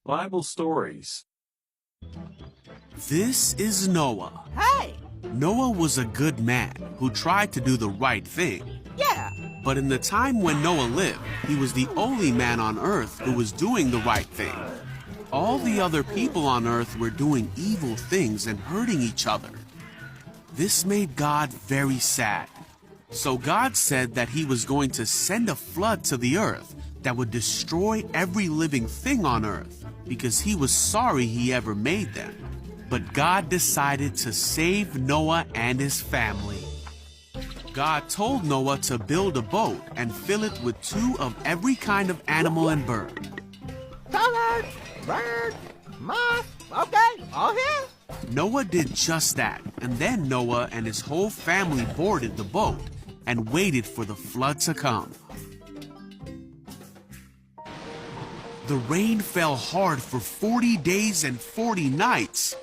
Bible stories. This is Noah. Hey! Noah was a good man who tried to do the right thing. Yeah! But in the time when Noah lived, he was the only man on earth who was doing the right thing. All the other people on earth were doing evil things and hurting each other. This made God very sad. So God said that he was going to send a flood to the earth that would destroy every living thing on earth because he was sorry he ever made them. But God decided to save Noah and his family. God told Noah to build a boat and fill it with 2 of every kind of animal and bird. Colored, bird, moth, okay, all here? Noah did just that, and then Noah and his whole family boarded the boat and waited for the flood to come. The rain fell hard for 40 days and 40 nights.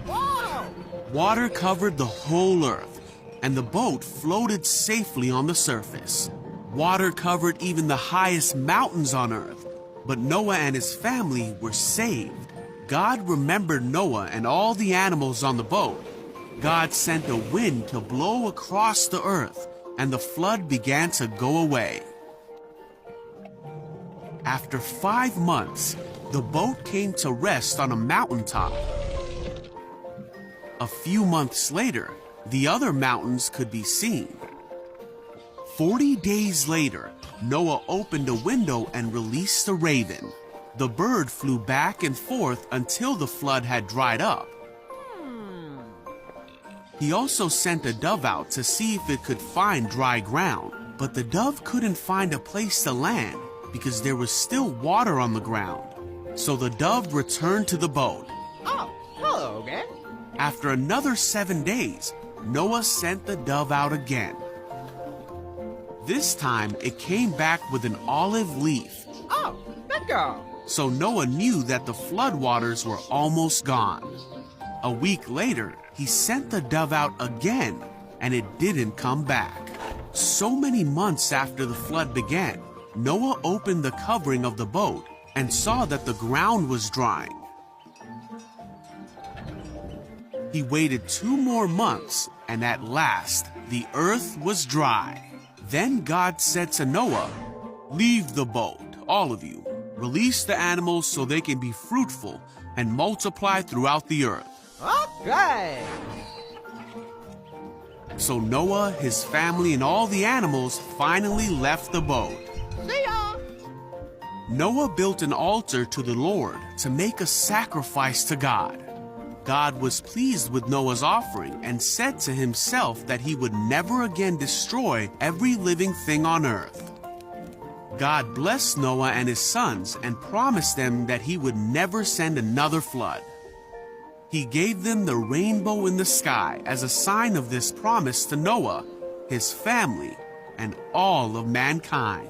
Whoa! Water covered the whole earth, and the boat floated safely on the surface. Water covered even the highest mountains on earth, but Noah and his family were saved. God remembered Noah and all the animals on the boat. God sent a wind to blow across the earth, and the flood began to go away. After 5 months, the boat came to rest on a mountaintop. A few months later, the other mountains could be seen. 40 days later, Noah opened a window and released a raven. The bird flew back and forth until the flood had dried up. He also sent a dove out to see if it could find dry ground, but the dove couldn't find a place to land because there was still water on the ground. So the dove returned to the boat. Oh, hello again. After another 7 days, Noah sent the dove out again. This time, it came back with an olive leaf. Oh, bingo! So Noah knew that the floodwaters were almost gone. A week later, he sent the dove out again, and it didn't come back. So many months after the flood began, Noah opened the covering of the boat and saw that the ground was drying. He waited 2 more months, and at last, the earth was dry. Then God said to Noah, "Leave the boat, all of you. Release the animals so they can be fruitful and multiply throughout the earth." Okay! So Noah, his family, and all the animals finally left the boat. See ya! Noah built an altar to the Lord to make a sacrifice to God. God was pleased with Noah's offering and said to himself that he would never again destroy every living thing on earth. God blessed Noah and his sons and promised them that he would never send another flood. He gave them the rainbow in the sky as a sign of this promise to Noah, his family, and all of mankind.